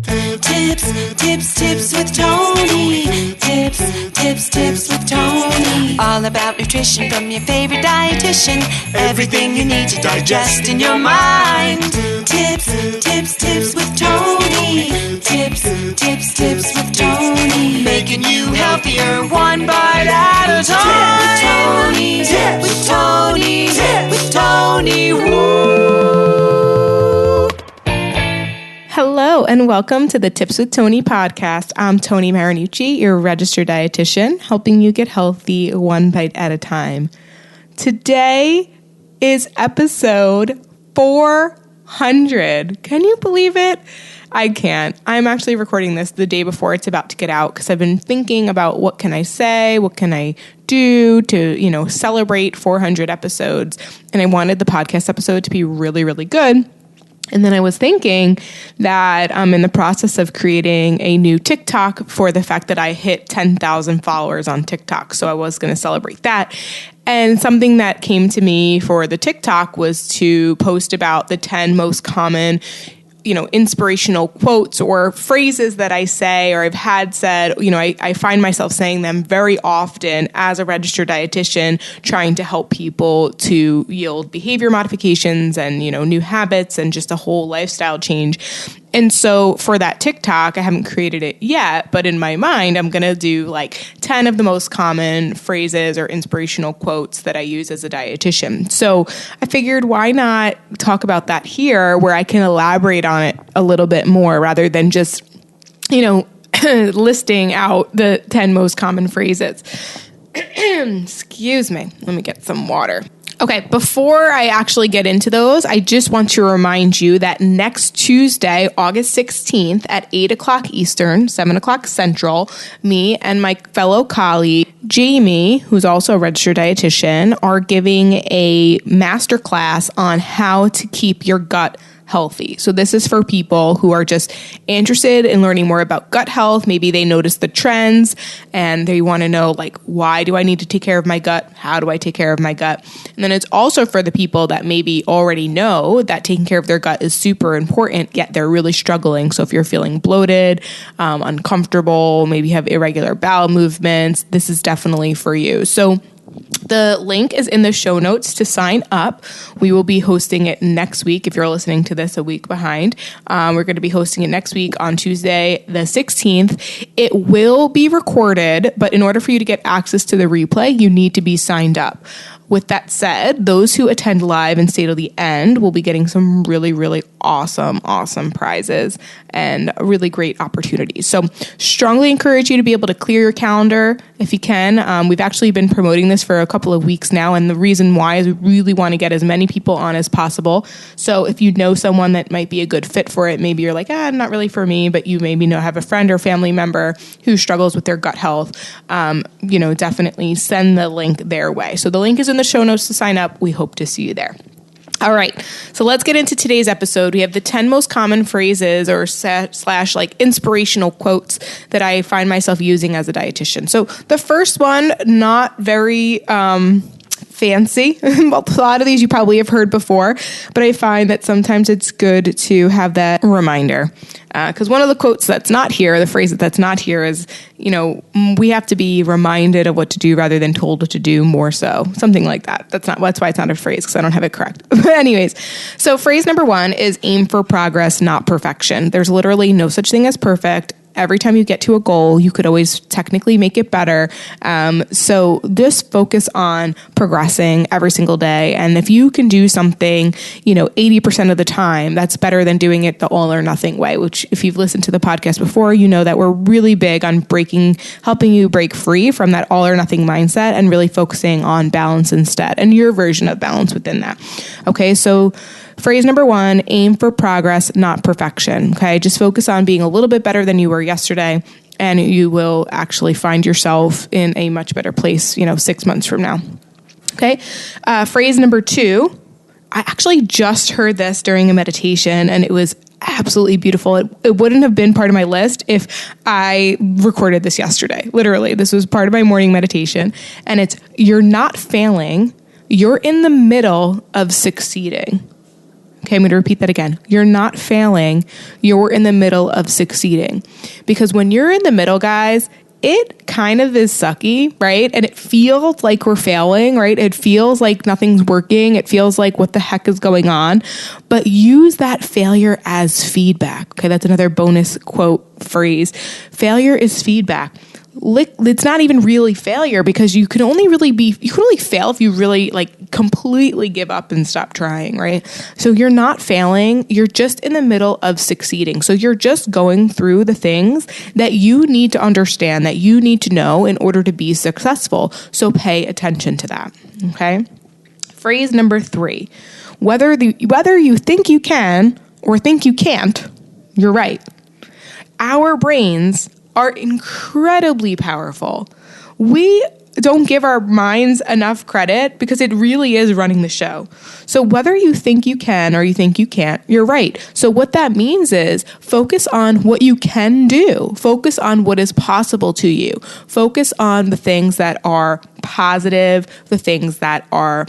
Tips with Tony. Tips with Tony. All about nutrition from your favorite dietitian. Everything you need to digest in your mind. Tips with Tony. Tips with Tony. Making you healthier one bite at a time. With Tony. Woo! Hello and welcome to the Tips with Tony podcast. I'm Tony Marinucci, your registered dietitian, helping you get healthy one bite at a time. Today is episode 400. Can you believe it? I can't. I'm actually recording this the day before it's about to get out because I've been thinking about what can I say, what can I do to, celebrate 400 episodes. And I wanted the podcast episode to be really, really good. And then I was thinking that I'm in the process of creating a new TikTok for the fact that I hit 10,000 followers on TikTok. So I was going to celebrate that. And something that came to me for the TikTok was to post about the 10 most common inspirational quotes or phrases that I say or I've had said. I find myself saying them very often as a registered dietitian, trying to help people to yield behavior modifications and, new habits and just a whole lifestyle change. And so for that TikTok, I haven't created it yet, but in my mind, I'm going to do like 10 of the most common phrases or inspirational quotes that I use as a dietitian. So I figured why not talk about that here where I can elaborate on it a little bit more rather than just, listing out the 10 most common phrases. Excuse me. Let me get some water. Okay, before I actually get into those, I just want to remind you that next Tuesday, August 16th at 8 o'clock Eastern, 7 o'clock Central, me and my fellow colleague, Jamie, who's also a registered dietitian, are giving a masterclass on how to keep your gut healthy. So this is for people who are just interested in learning more about gut health. Maybe they notice the trends and they want to know, why do I need to take care of my gut? How do I take care of my gut? And then it's also for the people that maybe already know that taking care of their gut is super important, yet they're really struggling. So if you're feeling bloated, uncomfortable, maybe have irregular bowel movements, this is definitely for you. So the link is in the show notes to sign up. We will be hosting it next week. If you're listening to this a week behind, we're going to be hosting it next week on Tuesday, the 16th. It will be recorded, but in order for you to get access to the replay, you need to be signed up. With that said, those who attend live and stay till the end will be getting some really, really awesome prizes and really great opportunities. So strongly encourage you to be able to clear your calendar if you can. We've actually been promoting this for a couple of weeks now. And the reason why is we really want to get as many people on as possible. So if you know someone that might be a good fit for it, maybe you're like, not really for me, but you maybe have a friend or family member who struggles with their gut health, definitely send the link their way. So the link is in the show notes to sign up. We hope to see you there. All right, so let's get into today's episode. We have the 10 most common phrases or slash inspirational quotes that I find myself using as a dietitian. So the first one, not very fancy. A lot of these you probably have heard before, but I find that sometimes it's good to have that reminder. Because one of the quotes that's not here, the phrase that's not here is, we have to be reminded of what to do rather than told what to do more so. Something like that. That's why it's not a phrase, because I don't have it correct. But anyways, so phrase number 1 is aim for progress, not perfection. There's literally no such thing as perfect. Every time you get to a goal, you could always technically make it better. So just focus on progressing every single day. And if you can do something, 80% of the time, that's better than doing it the all or nothing way, which if you've listened to the podcast before, you know that we're really big on helping you break free from that all or nothing mindset and really focusing on balance instead and your version of balance within that. Okay, so phrase number 1, aim for progress, not perfection. Okay, just focus on being a little bit better than you were yesterday, and you will actually find yourself in a much better place, 6 months from now. Okay, phrase number 2, I actually just heard this during a meditation, and it was absolutely beautiful. It wouldn't have been part of my list if I recorded this yesterday. Literally, this was part of my morning meditation, and it's, you're not failing, you're in the middle of succeeding. Okay, I'm going to repeat that again. You're not failing. You're in the middle of succeeding. Because when you're in the middle, guys, it kind of is sucky, right? And it feels like we're failing, right? It feels like nothing's working. It feels like what the heck is going on. But use that failure as feedback. Okay, that's another bonus quote phrase. Failure is feedback. It's not even really failure, because you can only fail if you really completely give up and stop trying, right? So you're not failing. You're just in the middle of succeeding. So you're just going through the things that you need to understand, that you need to know in order to be successful. So pay attention to that. Okay. Phrase number 3, whether you think you can or think you can't, you're right. Our brains are incredibly powerful. We don't give our minds enough credit because it really is running the show. So whether you think you can or you think you can't, you're right. So what that means is focus on what you can do. Focus on what is possible to you. Focus on the things that are positive, the things that are,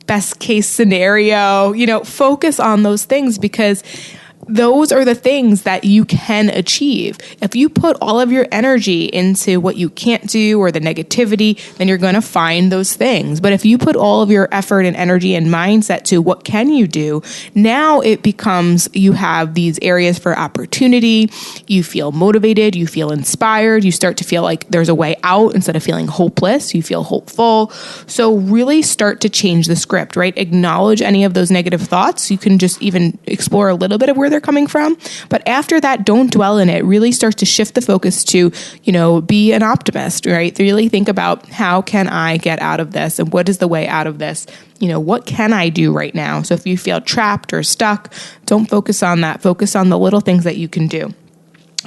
best case scenario, focus on those things, because those are the things that you can achieve. If you put all of your energy into what you can't do or the negativity, then you're going to find those things. But if you put all of your effort and energy and mindset to what can you do, now it becomes you have these areas for opportunity. You feel motivated. You feel inspired. You start to feel like there's a way out instead of feeling hopeless. You feel hopeful. So really start to change the script, right? Acknowledge any of those negative thoughts. You can just even explore a little bit of where they're coming from. But after that, don't dwell in it. Really start to shift the focus to, be an optimist, right? Really think about, how can I get out of this? And what is the way out of this? What can I do right now? So if you feel trapped or stuck, don't focus on that. Focus on the little things that you can do.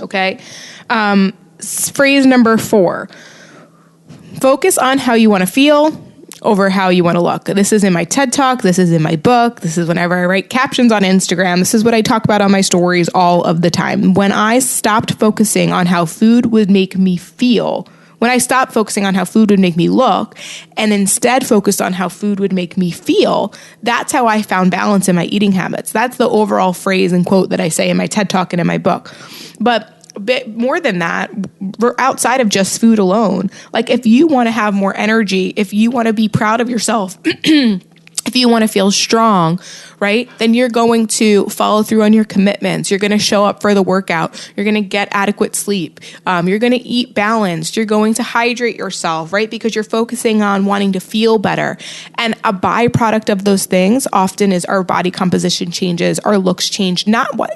Okay. Phrase number 4, focus on how you want to feel over how you want to look. This is in my TED Talk. This is in my book. This is whenever I write captions on Instagram. This is what I talk about on my stories all of the time. When I stopped focusing on how food would make me feel, when I stopped focusing on how food would make me look and instead focused on how food would make me feel, that's how I found balance in my eating habits. That's the overall phrase and quote that I say in my TED Talk and in my book. But a bit more than that, we're outside of just food alone. If you want to have more energy, if you want to be proud of yourself, if you want to feel strong, right, then you're going to follow through on your commitments. You're going to show up for the workout. You're going to get adequate sleep. You're going to eat balanced. You're going to hydrate yourself, right, because you're focusing on wanting to feel better. And a byproduct of those things often is our body composition changes, our looks change.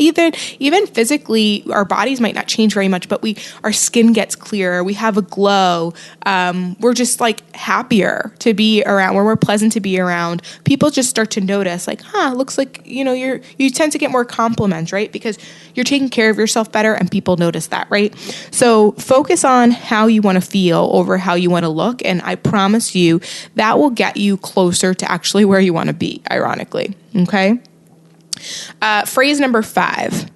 Even physically, our bodies might not change very much, but our skin gets clearer. We have a glow. We're just happier to be around. We're more pleasant to be around. People just start to notice, looks like, you tend to get more compliments, right? Because you're taking care of yourself better and people notice that, right? So focus on how you want to feel over how you want to look. And I promise you that will get you closer to actually where you want to be, ironically. Okay. Phrase number 5,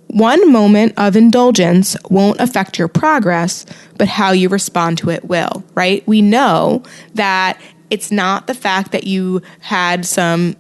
one moment of indulgence won't affect your progress, but how you respond to it will, right? We know that it's not the fact that you had some,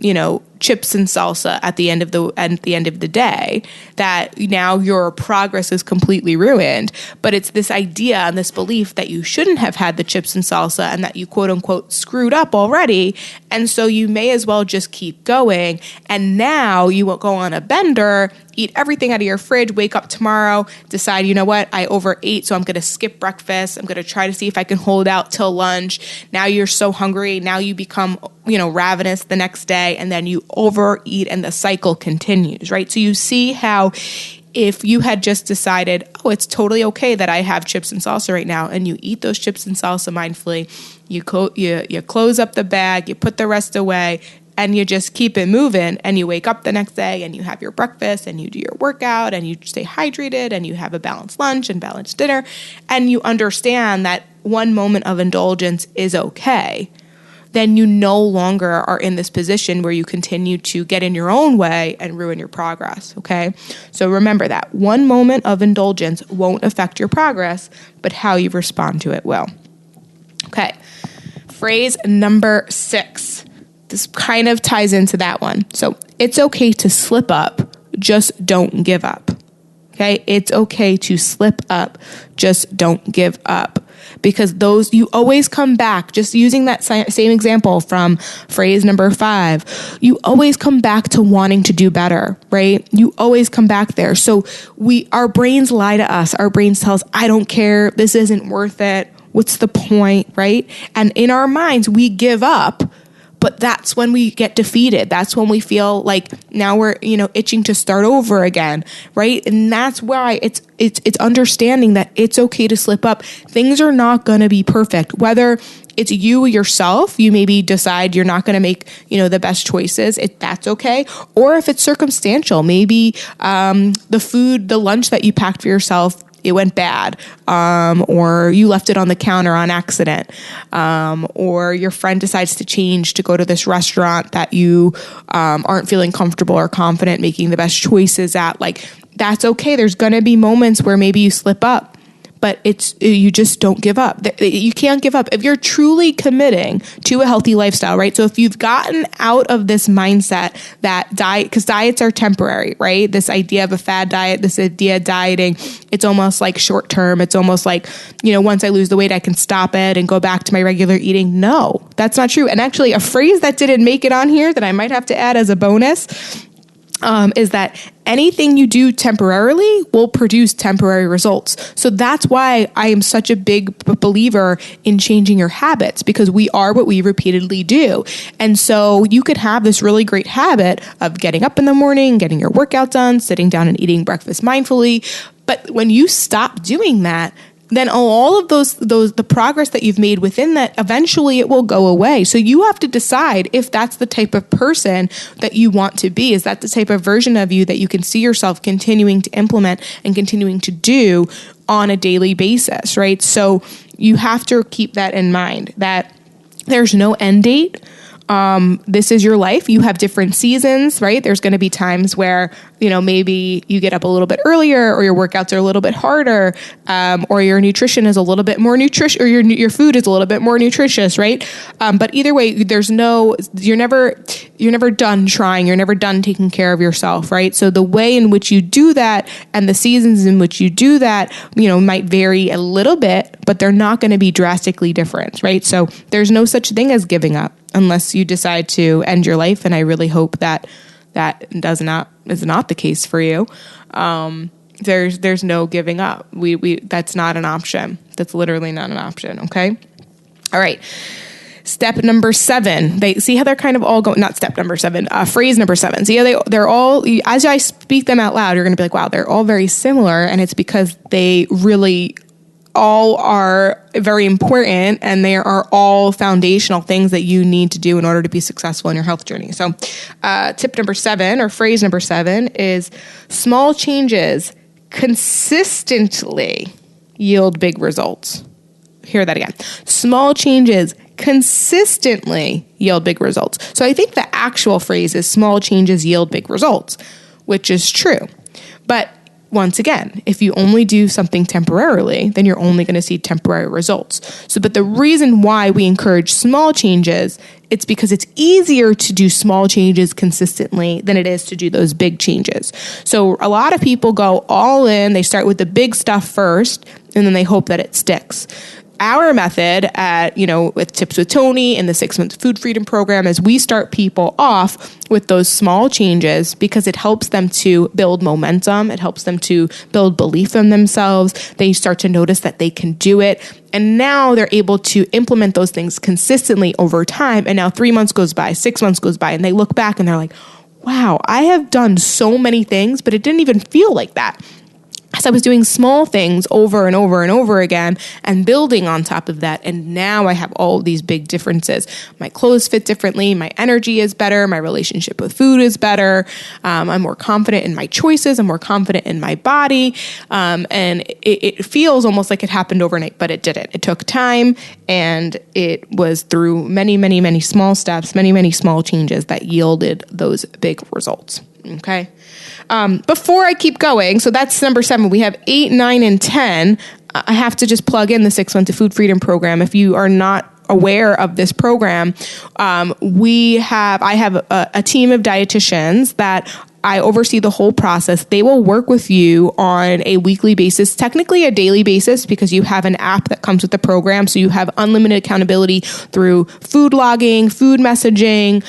chips and salsa at the end of the day that now your progress is completely ruined. But it's this idea and this belief that you shouldn't have had the chips and salsa and that you quote unquote screwed up already. And so you may as well just keep going. And now you will go on a bender, eat everything out of your fridge, wake up tomorrow, decide, I overate, so I'm going to skip breakfast. I'm going to try to see if I can hold out till lunch. Now you're so hungry. Now you become, ravenous the next day, and then you overeat and the cycle continues, right? So you see how if you had just decided, it's totally okay that I have chips and salsa right now, and you eat those chips and salsa mindfully, you close up the bag, you put the rest away, and you just keep it moving, and you wake up the next day and you have your breakfast and you do your workout and you stay hydrated and you have a balanced lunch and balanced dinner, and you understand that one moment of indulgence is okay, then you no longer are in this position where you continue to get in your own way and ruin your progress, okay? So remember that. One moment of indulgence won't affect your progress, but how you respond to it will. Okay, phrase number 6. This kind of ties into that one. So it's okay to slip up. Just don't give up. Okay. It's okay to slip up. Just don't give up. Because you always come back, just using that same example from phrase number 5, you always come back to wanting to do better, right? You always come back there. So our brains lie to us. Our brains tell us, I don't care. This isn't worth it. What's the point, right? And in our minds, we give up. But that's when we get defeated. That's when we feel like now we're, itching to start over again, right? And that's why it's understanding that it's okay to slip up. Things are not going to be perfect. Whether it's you yourself, you maybe decide you're not going to make, the best choices. That's okay. Or if it's circumstantial, maybe the lunch that you packed for yourself, it went bad, or you left it on the counter on accident, or your friend decides to change to go to this restaurant that you aren't feeling comfortable or confident making the best choices at. Like, that's okay. There's going to be moments where maybe you slip up, but you just don't give up. You can't give up if you're truly committing to a healthy lifestyle, right? So if you've gotten out of this mindset that because diets are temporary, right? This idea of a fad diet, this idea of dieting, it's almost like short term. It's almost like, once I lose the weight, I can stop it and go back to my regular eating. No, that's not true. And actually, a phrase that didn't make it on here that I might have to add as a bonus is that anything you do temporarily will produce temporary results. So that's why I am such a big believer in changing your habits, because we are what we repeatedly do. And so you could have this really great habit of getting up in the morning, getting your workout done, sitting down and eating breakfast mindfully. But when you stop doing that, then all of the progress that you've made within that, eventually it will go away. So you have to decide if that's the type of person that you want to be. Is that the type of version of you that you can see yourself continuing to implement and continuing to do on a daily basis, right? So you have to keep that in mind, that there's no end date. This is your life. You have different seasons, right? There's going to be times where, maybe you get up a little bit earlier, or your workouts are a little bit harder, or your nutrition is a little bit more nutritious, or your food is a little bit more nutritious, right? But either way, you're never done trying. You're never done taking care of yourself, right? So the way in which you do that and the seasons in which you do that, might vary a little bit, but they're not going to be drastically different, right? So there's no such thing as giving up unless you decide to end your life. And I really hope that is not the case for you. There's no giving up. That's not an option. That's literally not an option. Okay. All right. Step number 7. They see how they're kind of all going, not step number 7, phrase number 7. See how they're all, as I speak them out loud, you're going to be like, wow, they're all very similar. And it's because they really all are very important, and they are all foundational things that you need to do in order to be successful in your health journey. So tip number 7, or phrase number 7, is small changes consistently yield big results. Hear that again. Small changes consistently yield big results. So I think the actual phrase is small changes yield big results, which is true. But once again, if you only do something temporarily, then you're only going to see temporary results. But the reason why we encourage small changes, it's because it's easier to do small changes consistently than it is to do those big changes. So a lot of people go all in, they start with the big stuff first, and then they hope that it sticks. Our method with Tips with Tony and the 6-month food freedom program is we start people off with those small changes because it helps them to build momentum. It helps them to build belief in themselves. They start to notice that they can do it. And now they're able to implement those things consistently over time. And now 3 months goes by, 6 months goes by, and they look back and they're like, wow, I have done so many things, but it didn't even feel like that. So I was doing small things over and over and over again and building on top of that. And now I have all these big differences. My clothes fit differently. My energy is better. My relationship with food is better. I'm more confident in my choices. I'm more confident in my body. And it feels almost like it happened overnight, but it didn't. It took time, and it was through many, many, many small steps, many, many small changes that yielded those big results. Okay. Before I keep going, so that's number 7. We have 8, 9, and 10. I have to just plug in the 6 month to food freedom program. If you are not aware of this program, I have a team of dietitians that I oversee the whole process. They will work with you on a weekly basis, technically a daily basis, because you have an app that comes with the program. So you have unlimited accountability through food logging, food messaging,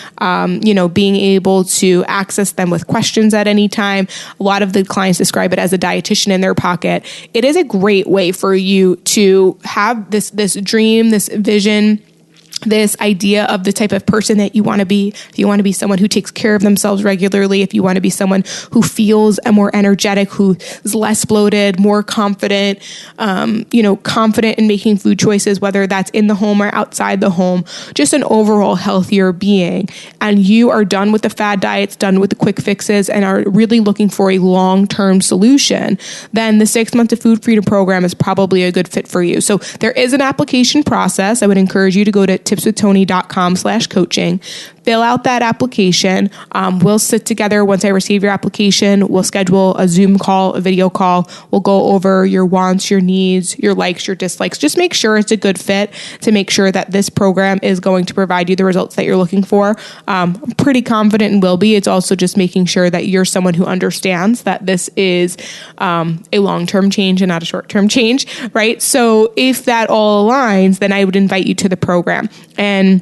being able to access them with questions at any time. A lot of the clients describe it as a dietitian in their pocket. It is a great way for you to have this dream, this vision, this idea of the type of person that you want to be. If you want to be someone who takes care of themselves regularly, if you want to be someone who feels more energetic, who is less bloated, more confident, confident in making food choices, whether that's in the home or outside the home, just an overall healthier being. And you are done with the fad diets, done with the quick fixes, and are really looking for a long-term solution, then the 6 months of food freedom program is probably a good fit for you. So there is an application process. I would encourage you to go to tipswithtony.com/coaching. Fill out that application. We'll sit together once I receive your application. We'll schedule a Zoom call, a video call. We'll go over your wants, your needs, your likes, your dislikes. Just make sure it's a good fit to make sure that this program is going to provide you the results that you're looking for. I'm pretty confident and will be. It's also just making sure that you're someone who understands that this is a long-term change and not a short-term change, right? So if that all aligns, then I would invite you to the program. And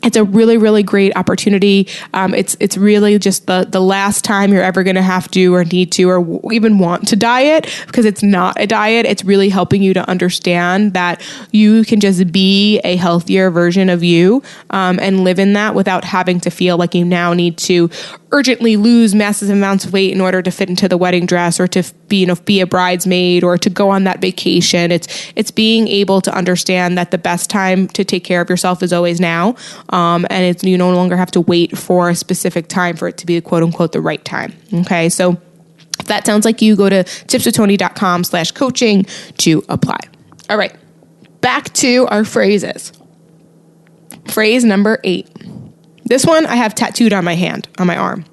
it's a really, really great opportunity. It's really just the last time you're ever going to have to or need to or even want to diet, because it's not a diet. It's really helping you to understand that you can just be a healthier version of you and live in that without having to feel like you now need to urgently lose massive amounts of weight in order to fit into the wedding dress or to be a bridesmaid or to go on that vacation. It's being able to understand that the best time to take care of yourself is always now. And you no longer have to wait for a specific time for it to be quote unquote the right time. Okay. So if that sounds like you, go to tipswithtony.com/coaching to apply. All right. Back to our phrases. Phrase number 8. This one I have tattooed on my hand, on my arm.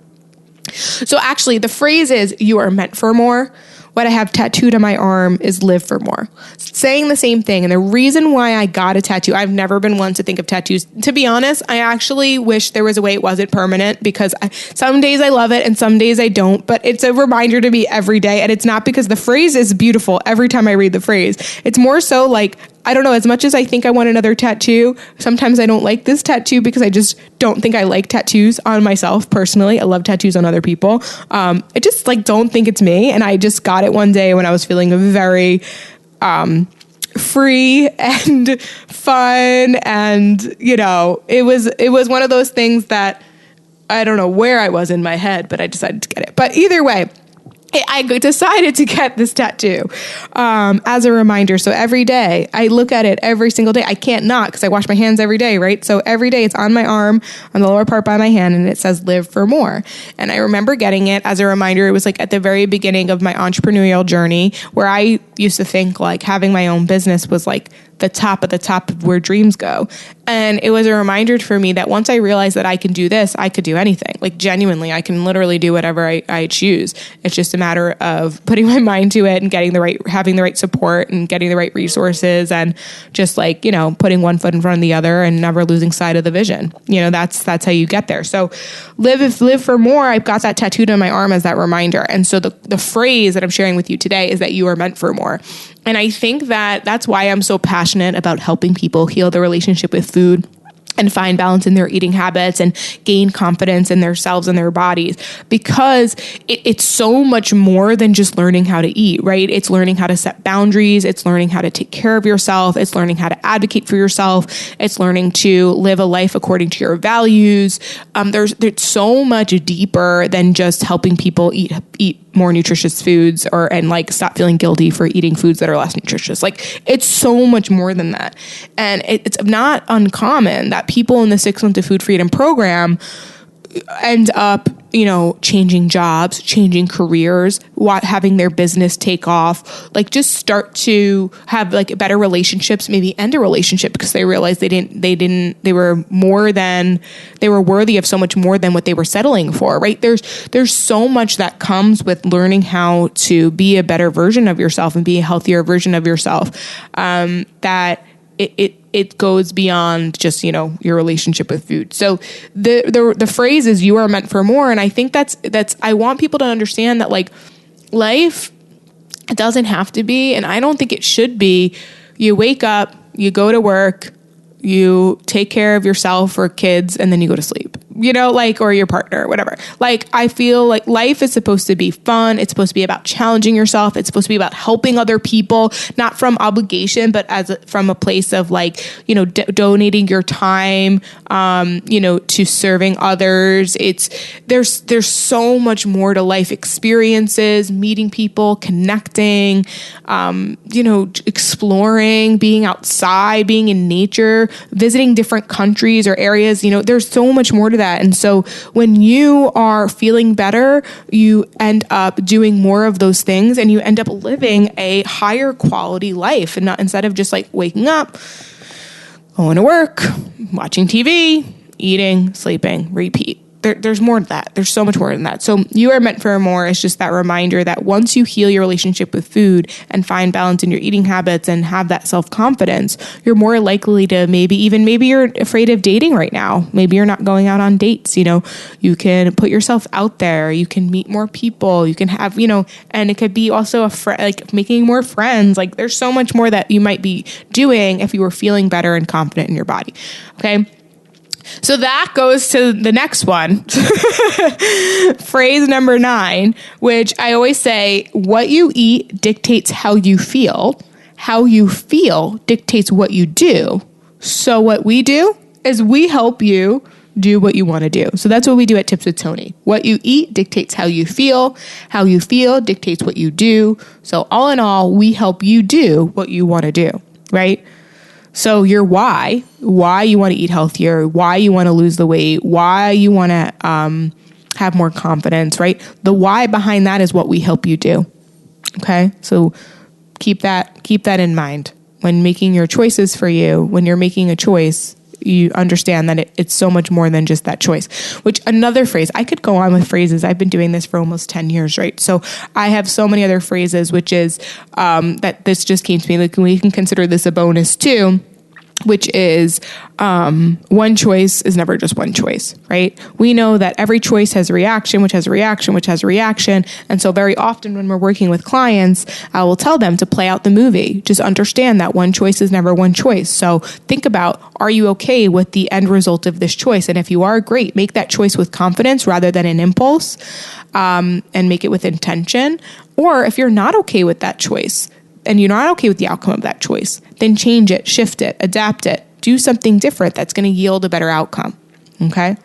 So actually the phrase is you are meant for more. What I have tattooed on my arm is live for more. Saying the same thing. And the reason why I got a tattoo, I've never been one to think of tattoos. To be honest, I actually wish there was a way it wasn't permanent, because some days I love it and some days I don't, but it's a reminder to me every day. And it's not because the phrase is beautiful every time I read the phrase. It's more so like, I don't know, as much as I think I want another tattoo, sometimes I don't like this tattoo because I just don't think I like tattoos on myself personally. I love tattoos on other people. I just don't think it's me. And I just got it one day when I was feeling very free and fun. And, it was one of those things that I don't know where I was in my head, but I decided to get it. But either way, I decided to get this tattoo as a reminder. So every day, I look at it every single day. I can't not, because I wash my hands every day, right? So every day it's on my arm, on the lower part by my hand, and it says live for more. And I remember getting it as a reminder. It was at the very beginning of my entrepreneurial journey, where I used to think having my own business was the top of where dreams go. And it was a reminder for me that once I realized that I can do this, I could do anything. Genuinely, I can literally do whatever I choose. It's just a matter of putting my mind to it and having the right support and getting the right resources and just putting one foot in front of the other and never losing sight of the vision. That's how you get there. So live for more. I've got that tattooed on my arm as that reminder. And so the phrase that I'm sharing with you today is that you are meant for more. And I think that's why I'm so passionate about helping people heal their relationship with food and find balance in their eating habits and gain confidence in themselves and their bodies, because it's so much more than just learning how to eat, right? It's learning how to set boundaries. It's learning how to take care of yourself. It's learning how to advocate for yourself. It's learning to live a life according to your values. There's so much deeper than just helping people eat more nutritious foods and stop feeling guilty for eating foods that are less nutritious. It's so much more than that. And it's not uncommon that people in the 6 months of food freedom program end up, changing jobs, changing careers, having their business take off, just start to have better relationships, maybe end a relationship because they realized they were worthy of so much more than what they were settling for, right? There's so much that comes with learning how to be a better version of yourself and be a healthier version of yourself, that it goes beyond just, your relationship with food. So the phrase is you are meant for more. And I think that's, I want people to understand that like life doesn't have to be, and I don't think it should be, you wake up, you go to work, you take care of yourself or kids, and then you go to sleep, or your partner or whatever. Like, I feel like life is supposed to be fun. It's supposed to be about challenging yourself. It's supposed to be about helping other people, not from obligation, but from a place of like, donating your time, to serving others. There's so much more to life experiences, meeting people, connecting, exploring, being outside, being in nature, visiting different countries or areas. There's so much more to that. And so when you are feeling better, you end up doing more of those things, and you end up living a higher quality life, and not instead of just like waking up, going to work, watching TV, eating, sleeping, repeat. There's more to that. There's so much more than that. So you are meant for more is just that reminder that once you heal your relationship with food and find balance in your eating habits and have that self-confidence, you're more likely to maybe you're afraid of dating right now. Maybe you're not going out on dates. You can put yourself out there. You can meet more people. You can have, and it could be also like making more friends. Like there's so much more that you might be doing if you were feeling better and confident in your body. Okay. So that goes to the next one, phrase number 9, which I always say, what you eat dictates how you feel. How you feel dictates what you do. So what we do is we help you do what you want to do. So that's what we do at Tips with Tony. What you eat dictates how you feel. How you feel dictates what you do. So all in all, we help you do what you want to do, right? So your why you want to eat healthier, why you want to lose the weight, why you want to have more confidence, right? The why behind that is what we help you do. Okay? So keep that in mind when making your choices for you. When you're making a choice, you understand that it's so much more than just that choice. Which another phrase, I could go on with phrases. I've been doing this for almost 10 years, right? So I have so many other phrases, which is that this just came to me. Like we can consider this a bonus too, which is one choice is never just one choice, right? We know that every choice has a reaction, which has a reaction, which has a reaction. And so very often when we're working with clients, I will tell them to play out the movie. Just understand that one choice is never one choice. So think about, are you okay with the end result of this choice? And if you are, great. Make that choice with confidence rather than an impulse, and make it with intention. Or if you're not okay with that choice, and you're not okay with the outcome of that choice, then change it, shift it, adapt it, do something different that's going to yield a better outcome. Okay?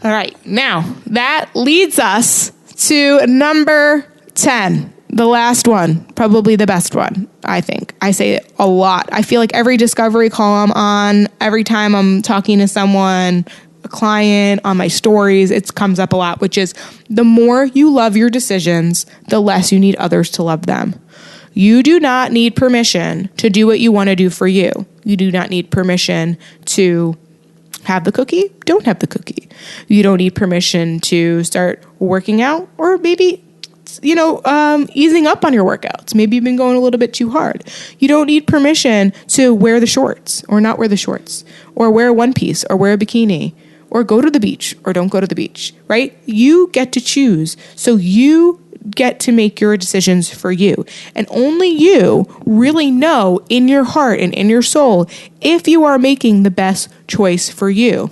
All right. Now, that leads us to number 10, the last one, probably the best one, I think. I say it a lot. I feel like every discovery call I'm on, every time I'm talking to someone, a client, on my stories, it comes up a lot, which is the more you love your decisions, the less you need others to love them. You do not need permission to do what you want to do for you. You do not need permission to have the cookie, don't have the cookie. You don't need permission to start working out, or maybe, easing up on your workouts. Maybe you've been going a little bit too hard. You don't need permission to wear the shorts or not wear the shorts, or wear a one piece or wear a bikini, or go to the beach or don't go to the beach, right? You get to choose. So you get to make your decisions for you. And only you really know in your heart and in your soul if you are making the best choice for you.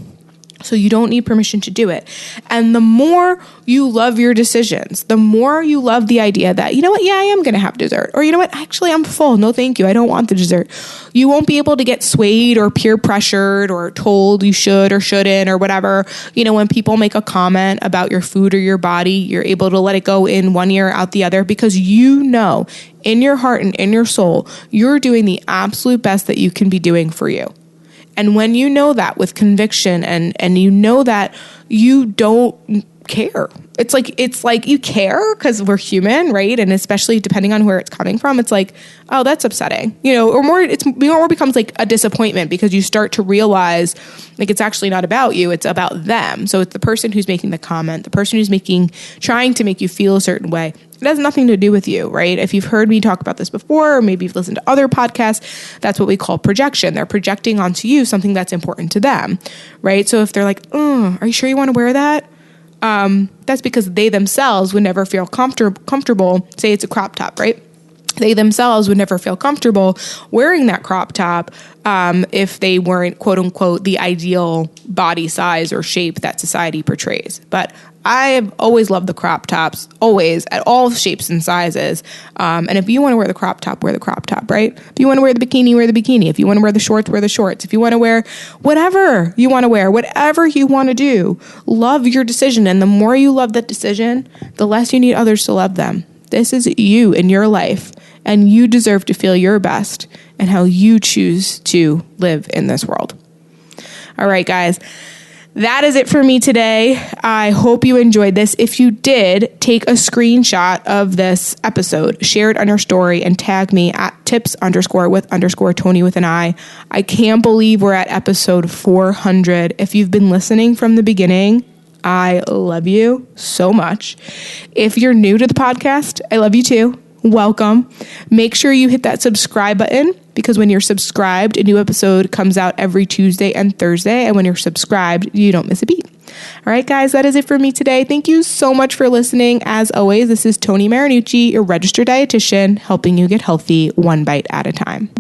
So you don't need permission to do it. And the more you love your decisions, the more you love the idea that, you know what, yeah, I am going to have dessert. Or you know what, actually, I'm full. No, thank you. I don't want the dessert. You won't be able to get swayed or peer pressured or told you should or shouldn't or whatever. When people make a comment about your food or your body, you're able to let it go in one ear, out the other, because you know in your heart and in your soul, you're doing the absolute best that you can be doing for you. And when you know that with conviction and you know that you don't care, it's like you care because we're human, right? And especially depending on where it's coming from, it's like, oh, that's upsetting, or more, it more becomes like a disappointment because you start to realize like it's actually not about you, it's about them. So it's the person who's making the comment, the person who's trying to make you feel a certain way. It has nothing to do with you, right? If you've heard me talk about this before, or maybe you've listened to other podcasts, that's what we call projection. They're projecting onto you something that's important to them, right? So if they're like, are you sure you want to wear that? That's because they themselves would never feel comfortable. Say it's a crop top, right? They themselves would never feel comfortable wearing that crop top if they weren't, quote unquote, the ideal body size or shape that society portrays. But I've always loved the crop tops, always, at all shapes and sizes. And if you want to wear the crop top, wear the crop top, right? If you want to wear the bikini, wear the bikini. If you want to wear the shorts, wear the shorts. If you want to wear whatever you want to wear, whatever you want to do, love your decision. And the more you love that decision, the less you need others to love them. This is you in your life, and you deserve to feel your best and how you choose to live in this world. All right, guys. That is it for me today. I hope you enjoyed this. If you did, take a screenshot of this episode, share it on your story, and tag me at tips_with_Tony with an I. I can't believe we're at episode 400. If you've been listening from the beginning, I love you so much. If you're new to the podcast, I love you too. Welcome. Make sure you hit that subscribe button, because when you're subscribed, a new episode comes out every Tuesday and Thursday. And when you're subscribed, you don't miss a beat. All right, guys, that is it for me today. Thank you so much for listening. As always, this is Tony Marinucci, your registered dietitian, helping you get healthy one bite at a time.